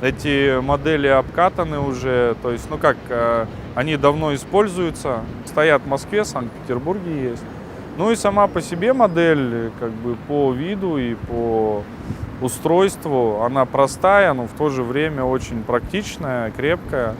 Эти модели обкатаны уже, то есть, они давно используются, стоят в Москве, Санкт-Петербурге есть. Ну и сама по себе модель, как бы по виду и по устройству, она простая, но в то же время очень практичная, крепкая.